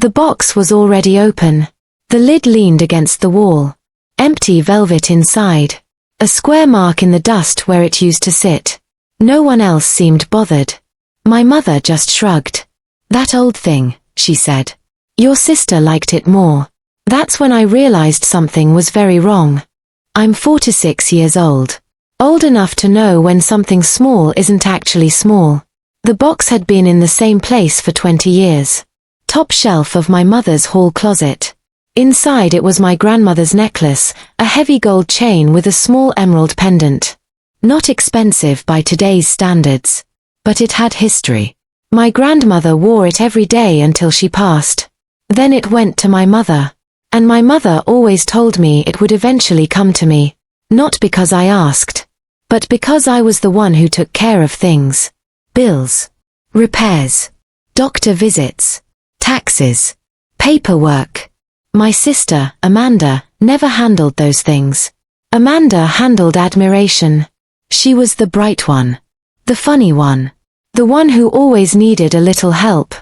The box was already open. The lid leaned against the wall. Empty velvet inside. A square mark in the dust where it used to sit. No one else seemed bothered. My mother just shrugged. "That old thing," she said. "Your sister liked it more." That's when I realized something was very wrong. I'm 46 years old. Old enough to know when something small isn't actually small. The box had been in the same place for 20 years. Top shelf of my mother's hall closet. Inside it was my grandmother's necklace, a heavy gold chain with a small emerald pendant. Not expensive by today's standards. But it had history. My grandmother wore it every day until she passed. Then it went to my mother. And my mother always told me it would eventually come to me. Not because I asked. But because I was the one who took care of things. Bills. Repairs. Doctor visits. Taxes. Paperwork. My sister, Amanda, never handled those things. Amanda handled admiration. She was the bright one. The funny one. The one who always needed a little help.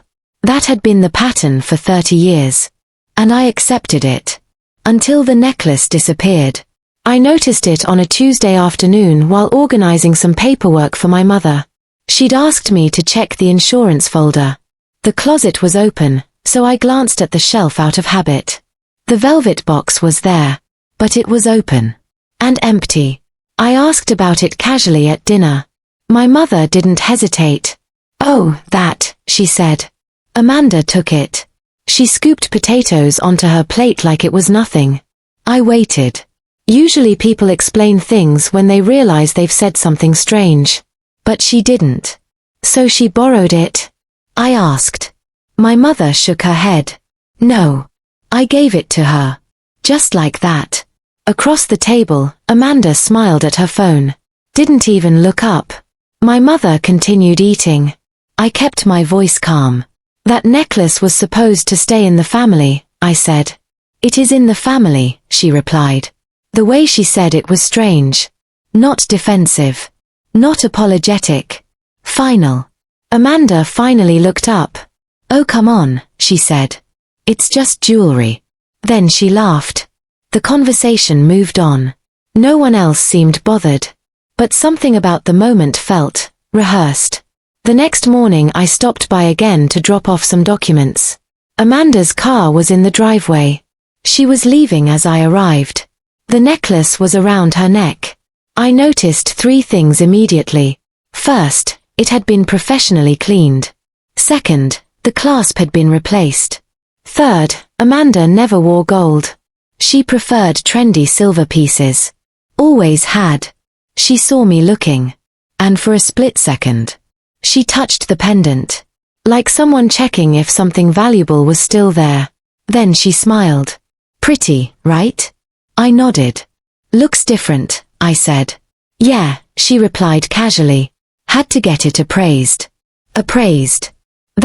That had been the pattern for 30 years. And I accepted it. Until the necklace disappeared. I noticed it on a Tuesday afternoon while organizing some paperwork for my mother. She'd asked me to check the insurance folder. The closet was open, so I glanced at the shelf out of habit. The velvet box was there. But it was open. And empty. I asked about it casually at dinner. My mother didn't hesitate. "Oh, that," she said. "Amanda took it." She scooped potatoes onto her plate like it was nothing. I waited. Usually people explain things when they realize they've said something strange. But she didn't. "So she borrowed it?" I asked. My mother shook her head. "No. I gave it to her." Just like that. Across the table, Amanda smiled at her phone. Didn't even look up. My mother continued eating. I kept my voice calm. "That necklace was supposed to stay in the family," I said. "It is in the family," she replied. The way she said it was strange. Not defensive. Not apologetic. Final. Amanda finally looked up. "Oh, come on," she said. "It's just jewelry." Then she laughed. The conversation moved on. No one else seemed bothered. But something about the moment felt rehearsed. The next morning I stopped by again to drop off some documents. Amanda's car was in the driveway. She was leaving as I arrived. The necklace was around her neck. I noticed 3 things immediately. First, it had been professionally cleaned. Second, the clasp had been replaced. Third, Amanda never wore gold. She preferred trendy silver pieces. Always had. She saw me looking. And for a split second, she touched the pendant. Like someone checking if something valuable was still there. Then she smiled. "Pretty, right?" I nodded. "Looks different," I said. "Yeah," she replied casually. "Had to get it appraised." Appraised.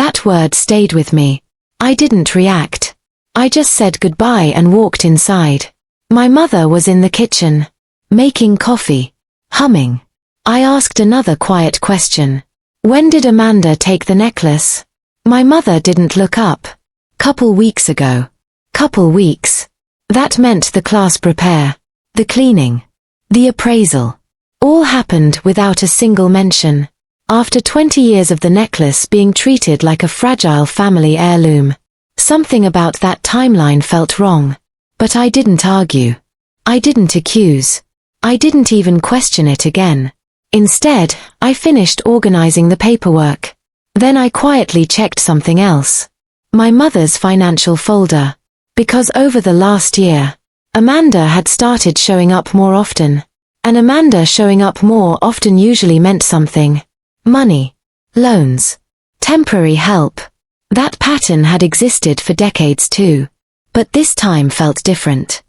That word stayed with me. I didn't react. I just said goodbye and walked inside. My mother was in the kitchen. Making coffee. Humming. I asked another quiet question. "When did Amanda take the necklace?" My mother didn't look up. "Couple weeks ago." Couple weeks. That meant the clasp repair. The cleaning. The appraisal. All happened without a single mention. After 20 years of the necklace being treated like a fragile family heirloom. Something about that timeline felt wrong. But I didn't argue. I didn't accuse. I didn't even question it again. Instead, I finished organizing the paperwork. Then I quietly checked something else. My mother's financial folder. Because over the last year, Amanda had started showing up more often. And Amanda showing up more often usually meant something. Money. Loans. Temporary help. That pattern had existed for decades too. But this time felt different.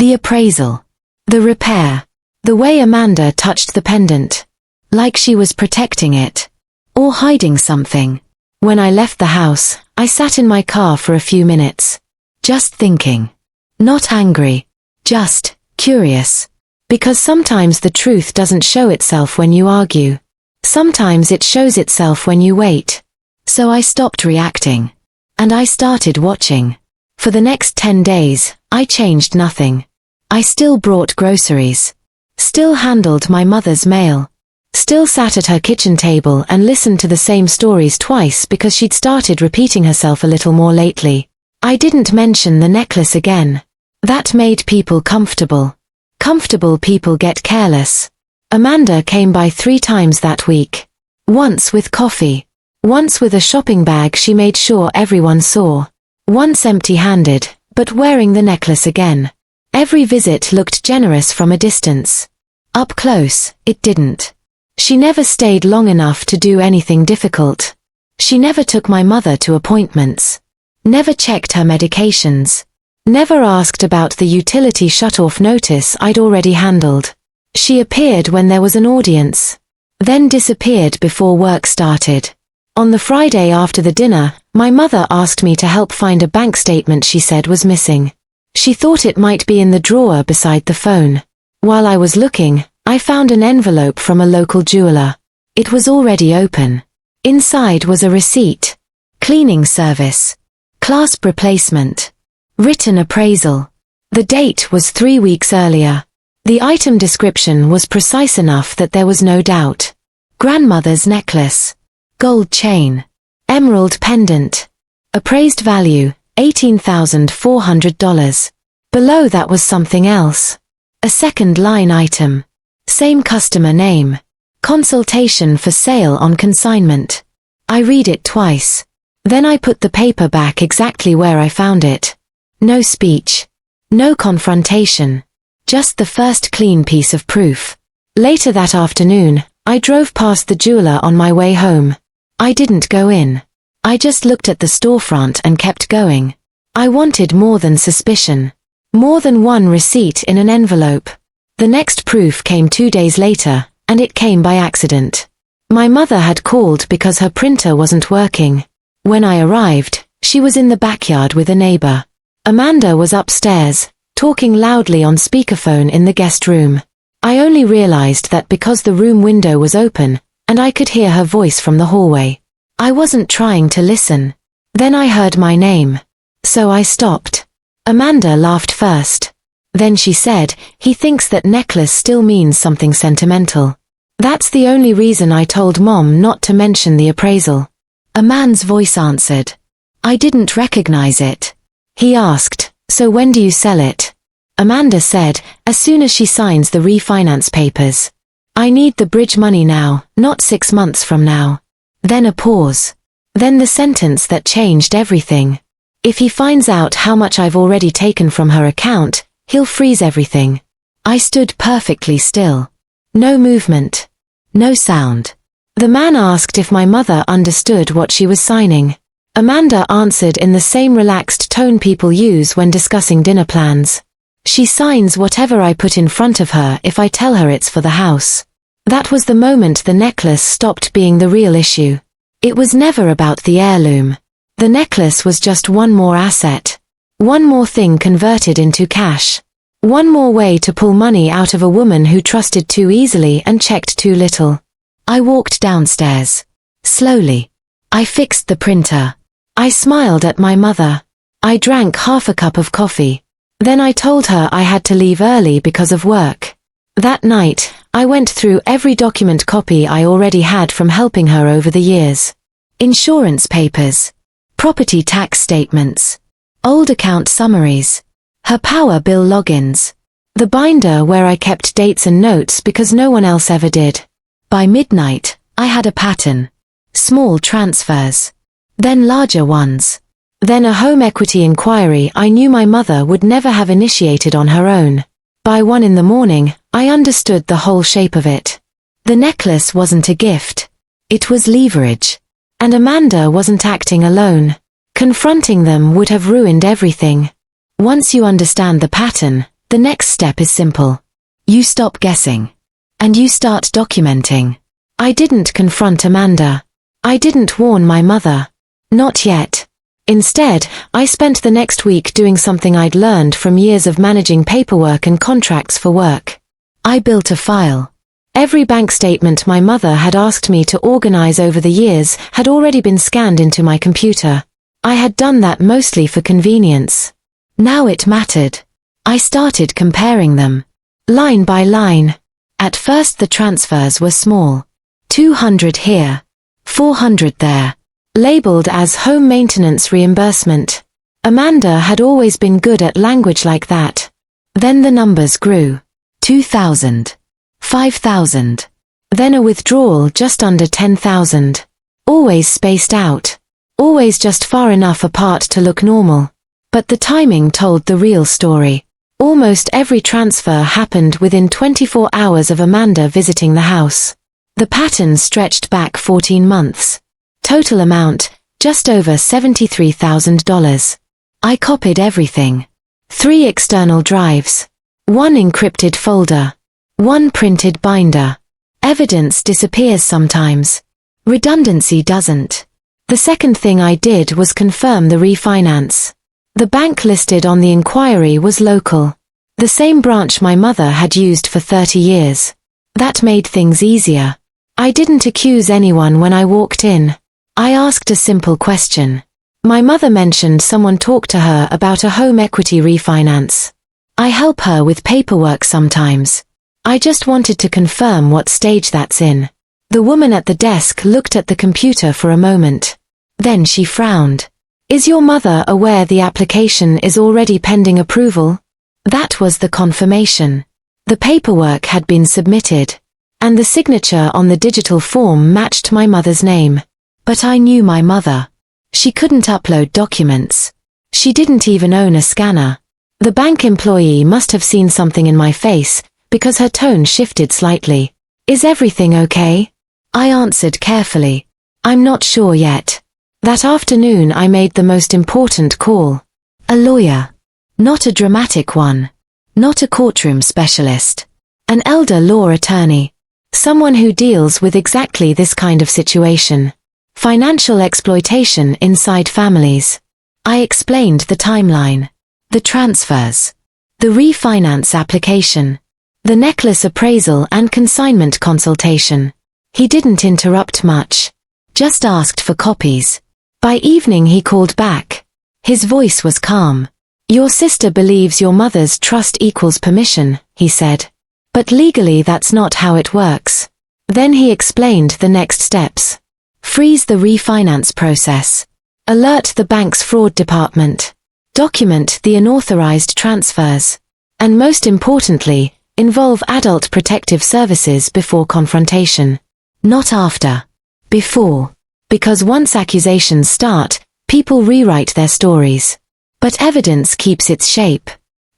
The appraisal. The repair. The way Amanda touched the pendant. Like she was protecting it. Or hiding something. When I left the house, I sat in my car for a few minutes. Just thinking. Not angry. Just curious. Because sometimes the truth doesn't show itself when you argue. Sometimes it shows itself when you wait. So I stopped reacting. And I started watching. For the next 10 days, I changed nothing. I still brought groceries. Still handled my mother's mail. Still sat at her kitchen table and listened to the same stories twice because she'd started repeating herself a little more lately. I didn't mention the necklace again. That made people comfortable. Comfortable people get careless. Amanda came by 3 times that week. Once with coffee. Once with a shopping bag she made sure everyone saw. Once empty-handed, but wearing the necklace again. Every visit looked generous from a distance. Up close, it didn't. She never stayed long enough to do anything difficult. She never took my mother to appointments. Never checked her medications. Never asked about the utility shut-off notice I'd already handled. She appeared when there was an audience. Then disappeared before work started. On the Friday after the dinner, my mother asked me to help find a bank statement she said was missing. She thought it might be in the drawer beside the phone. While I was looking, I found an envelope from a local jeweler. It was already open. Inside was a receipt. Cleaning service. Clasp replacement. Written appraisal. The date was 3 weeks earlier. The item description was precise enough that there was no doubt. Grandmother's necklace. Gold chain. Emerald pendant. Appraised value, $18,400. Below that was something else. A second line item. Same customer name. Consultation for sale on consignment. I read it twice. Then I put the paper back exactly where I found it. No speech. No confrontation. Just the first clean piece of proof. Later that afternoon, I drove past the jeweler on my way home. I didn't go in. I just looked at the storefront and kept going. I wanted more than suspicion. More than one receipt in an envelope. The next proof came 2 days later, and it came by accident. My mother had called because her printer wasn't working. When I arrived, she was in the backyard with a neighbor. Amanda was upstairs, talking loudly on speakerphone in the guest room. I only realized that because the room window was open, and I could hear her voice from the hallway. I wasn't trying to listen. Then I heard my name. So I stopped. Amanda laughed first. Then she said, "He thinks that necklace still means something sentimental." That's the only reason I told Mom not to mention the appraisal. A man's voice answered. I didn't recognize it. He asked, "So when do you sell it?" Amanda said, "As soon as she signs the refinance papers. I need the bridge money now, not 6 months from now." Then a pause. Then the sentence that changed everything. "If he finds out how much I've already taken from her account, he'll freeze everything." I stood perfectly still. No movement. No sound. The man asked if my mother understood what she was signing. Amanda answered in the same relaxed tone people use when discussing dinner plans. She signs whatever I put in front of her if I tell her it's for the house. That was the moment the necklace stopped being the real issue. It was never about the heirloom. The necklace was just one more asset. One more thing converted into cash. One more way to pull money out of a woman who trusted too easily and checked too little. I walked downstairs. Slowly. I fixed the printer. I smiled at my mother. I drank half a cup of coffee. Then I told her I had to leave early because of work. That night, I went through every document copy I already had from helping her over the years. Insurance papers. Property tax statements. Old account summaries. Her power bill logins. The binder where I kept dates and notes because no one else ever did. By midnight, I had a pattern. Small transfers. Then larger ones. Then a home equity inquiry I knew my mother would never have initiated on her own. By 1 in the morning, I understood the whole shape of it. The necklace wasn't a gift. It was leverage. And Amanda wasn't acting alone. Confronting them would have ruined everything. Once you understand the pattern, the next step is simple. You stop guessing. And you start documenting. I didn't confront Amanda. I didn't warn my mother. Not yet. Instead, I spent the next week doing something I'd learned from years of managing paperwork and contracts for work. I built a file. Every bank statement my mother had asked me to organize over the years had already been scanned into my computer. I had done that mostly for convenience. Now it mattered. I started comparing them. Line by line. At first the transfers were small. 200 here. 400 there. Labeled as home maintenance reimbursement. Amanda had always been good at language like that. Then the numbers grew. 2,000. 5,000. Then a withdrawal just under 10,000. Always spaced out. Always just far enough apart to look normal. But the timing told the real story. Almost every transfer happened within 24 hours of Amanda visiting the house. The pattern stretched back 14 months. Total amount, just over $73,000. I copied everything. 3 external drives. 1 encrypted folder. 1 printed binder. Evidence disappears sometimes. Redundancy doesn't. The second thing I did was confirm the refinance. The bank listed on the inquiry was local. The same branch my mother had used for 30 years. That made things easier. I didn't accuse anyone when I walked in. I asked a simple question. My mother mentioned someone talked to her about a home equity refinance. I help her with paperwork sometimes. I just wanted to confirm what stage that's in. The woman at the desk looked at the computer for a moment. Then she frowned. Is your mother aware the application is already pending approval? That was the confirmation. The paperwork had been submitted. And the signature on the digital form matched my mother's name. But I knew my mother. She couldn't upload documents. She didn't even own a scanner. The bank employee must have seen something in my face, because her tone shifted slightly. Is everything okay? I answered carefully. I'm not sure yet. That afternoon I made the most important call. A lawyer. Not a dramatic one. Not a courtroom specialist. An elder law attorney. Someone who deals with exactly this kind of situation. Financial exploitation inside families. I explained the timeline. The transfers. The refinance application. The necklace appraisal and consignment consultation. He didn't interrupt much. Just asked for copies. By evening he called back. His voice was calm. Your sister believes your mother's trust equals permission, he said. But legally that's not how it works. Then he explained the next steps. Freeze the refinance process. Alert the bank's fraud department. Document the unauthorized transfers. And most importantly, involve adult protective services before confrontation. Not after. Before. Because once accusations start, people rewrite their stories. But evidence keeps its shape.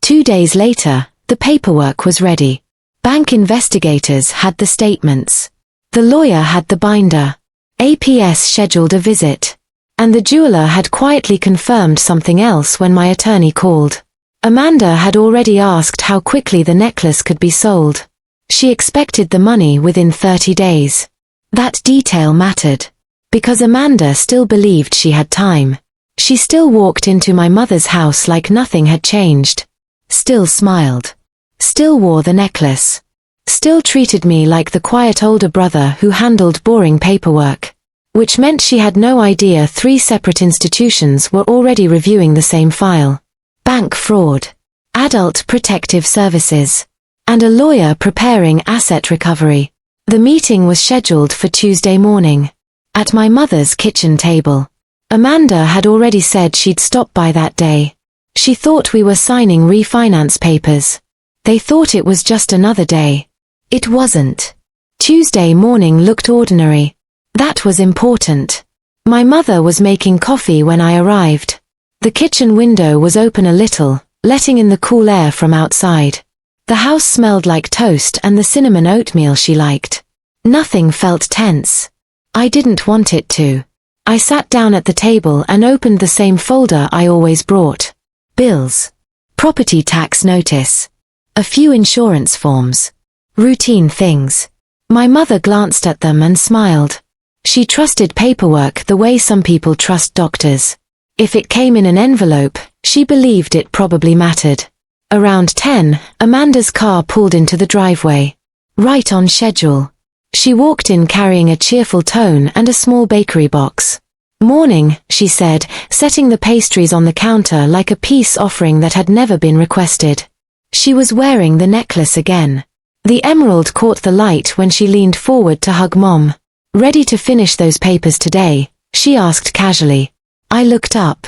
2 days later, the paperwork was ready. Bank investigators had the statements. The lawyer had the binder. APS scheduled a visit. And the jeweler had quietly confirmed something else when my attorney called. Amanda had already asked how quickly the necklace could be sold. She expected the money within 30 days. That detail mattered. Because Amanda still believed she had time. She still walked into my mother's house like nothing had changed. Still smiled. Still wore the necklace. Still treated me like the quiet older brother who handled boring paperwork. Which meant she had no idea 3 separate institutions were already reviewing the same file. Bank fraud. Adult protective services. And a lawyer preparing asset recovery. The meeting was scheduled for Tuesday morning. At my mother's kitchen table. Amanda had already said she'd stop by that day. She thought we were signing refinance papers. They thought it was just another day. It wasn't. Tuesday morning looked ordinary. That was important. My mother was making coffee when I arrived. The kitchen window was open a little, letting in the cool air from outside. The house smelled like toast and the cinnamon oatmeal she liked. Nothing felt tense. I didn't want it to. I sat down at the table and opened the same folder I always brought. Bills. Property tax notice. A few insurance forms. Routine things. My mother glanced at them and smiled. She trusted paperwork the way some people trust doctors. If it came in an envelope, she believed it probably mattered. Around 10, Amanda's car pulled into the driveway. Right on schedule. She walked in carrying a cheerful tone and a small bakery box. "Morning," she said, setting the pastries on the counter like a peace offering that had never been requested. She was wearing the necklace again. The emerald caught the light when she leaned forward to hug Mom. "Ready to finish those papers today?" she asked casually. I looked up.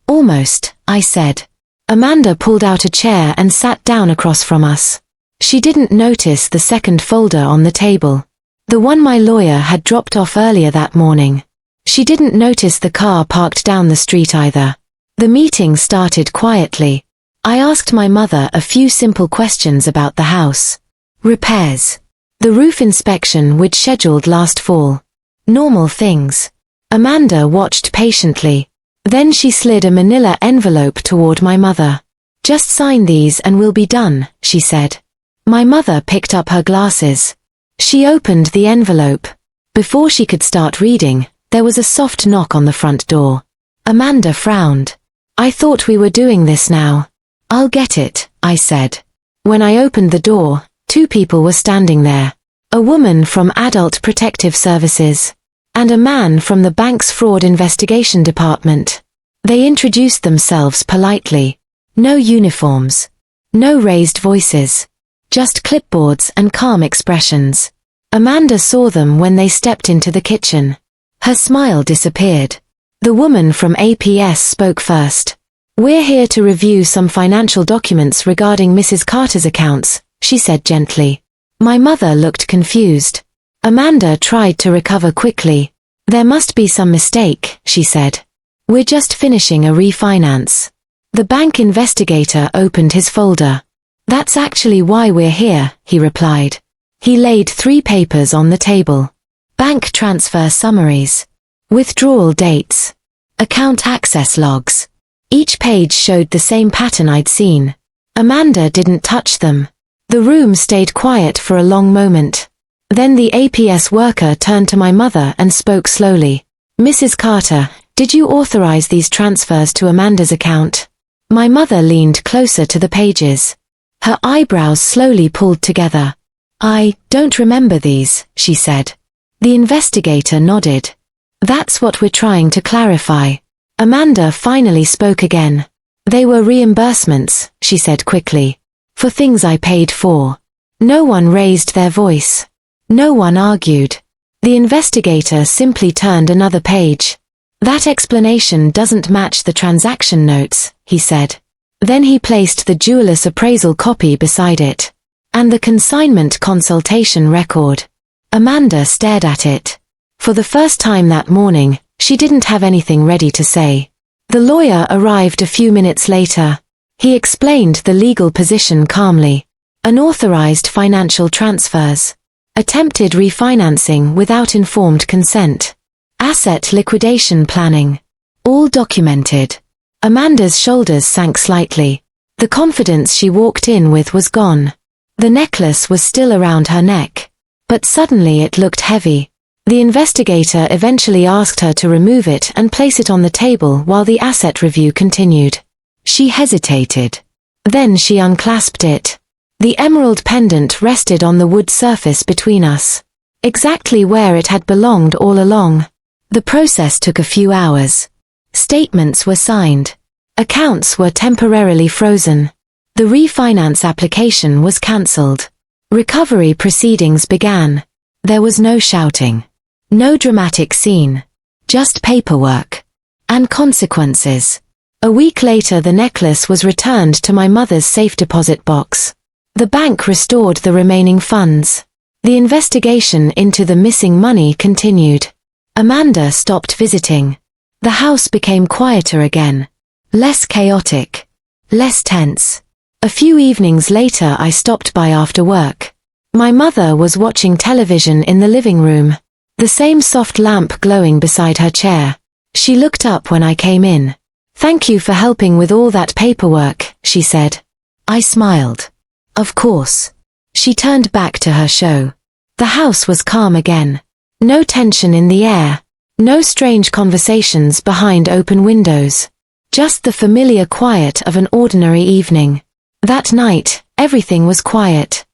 "Almost," I said. Amanda pulled out a chair and sat down across from us. She didn't notice the second folder on the table. The one my lawyer had dropped off earlier that morning. She didn't notice the car parked down the street either. The meeting started quietly. I asked my mother a few simple questions about the house. Repairs. The roof inspection we'd scheduled last fall. Normal things. Amanda watched patiently. Then she slid a manila envelope toward my mother. "Just sign these and we'll be done," she said. My mother picked up her glasses. She opened the envelope. Before she could start reading, there was a soft knock on the front door. Amanda frowned. "I thought we were doing this now." "I'll get it," I said. When I opened the door, 2 people were standing there. A woman from Adult Protective Services and a man from the bank's fraud investigation department. They introduced themselves politely. No uniforms. No raised voices. Just clipboards and calm expressions. Amanda saw them when they stepped into the kitchen. Her smile disappeared. The woman from APS spoke first. "We're here to review some financial documents regarding Mrs. Carter's accounts," she said gently. My mother looked confused. Amanda tried to recover quickly. "There must be some mistake," she said. "We're just finishing a refinance." The bank investigator opened his folder. "That's actually why we're here," he replied. He laid 3 papers on the table. Bank transfer summaries. Withdrawal dates. Account access logs. Each page showed the same pattern I'd seen. Amanda didn't touch them. The room stayed quiet for a long moment. Then the APS worker turned to my mother and spoke slowly. "Mrs. Carter, did you authorize these transfers to Amanda's account?" My mother leaned closer to the pages. Her eyebrows slowly pulled together. "I don't remember these," she said. The investigator nodded. "That's what we're trying to clarify." Amanda finally spoke again. "They were reimbursements," she said quickly. "For things I paid for." No one raised their voice. No one argued. The investigator simply turned another page. "That explanation doesn't match the transaction notes," he said. Then he placed the jeweler's appraisal copy beside it. "And the consignment consultation record." Amanda stared at it. For the first time that morning, she didn't have anything ready to say. The lawyer arrived a few minutes later. He explained the legal position calmly. Unauthorized financial transfers. Attempted refinancing without informed consent. Asset liquidation planning. All documented. Amanda's shoulders sank slightly. The confidence she walked in with was gone. The necklace was still around her neck. But suddenly it looked heavy. The investigator eventually asked her to remove it and place it on the table while the asset review continued. She hesitated. Then she unclasped it. The emerald pendant rested on the wood surface between us. Exactly where it had belonged all along. The process took a few hours. Statements were signed. Accounts were temporarily frozen. The refinance application was cancelled. Recovery proceedings began. There was no shouting. No dramatic scene. Just paperwork. And consequences. A week later the necklace was returned to my mother's safe deposit box. The bank restored the remaining funds. The investigation into the missing money continued. Amanda stopped visiting. The house became quieter again. Less chaotic. Less tense. A few evenings later I stopped by after work. My mother was watching television in the living room. The same soft lamp glowing beside her chair. She looked up when I came in. "Thank you for helping with all that paperwork," she said. I smiled. "Of course." She turned back to her show. The house was calm again. No tension in the air. No strange conversations behind open windows. Just the familiar quiet of an ordinary evening. That night, everything was quiet.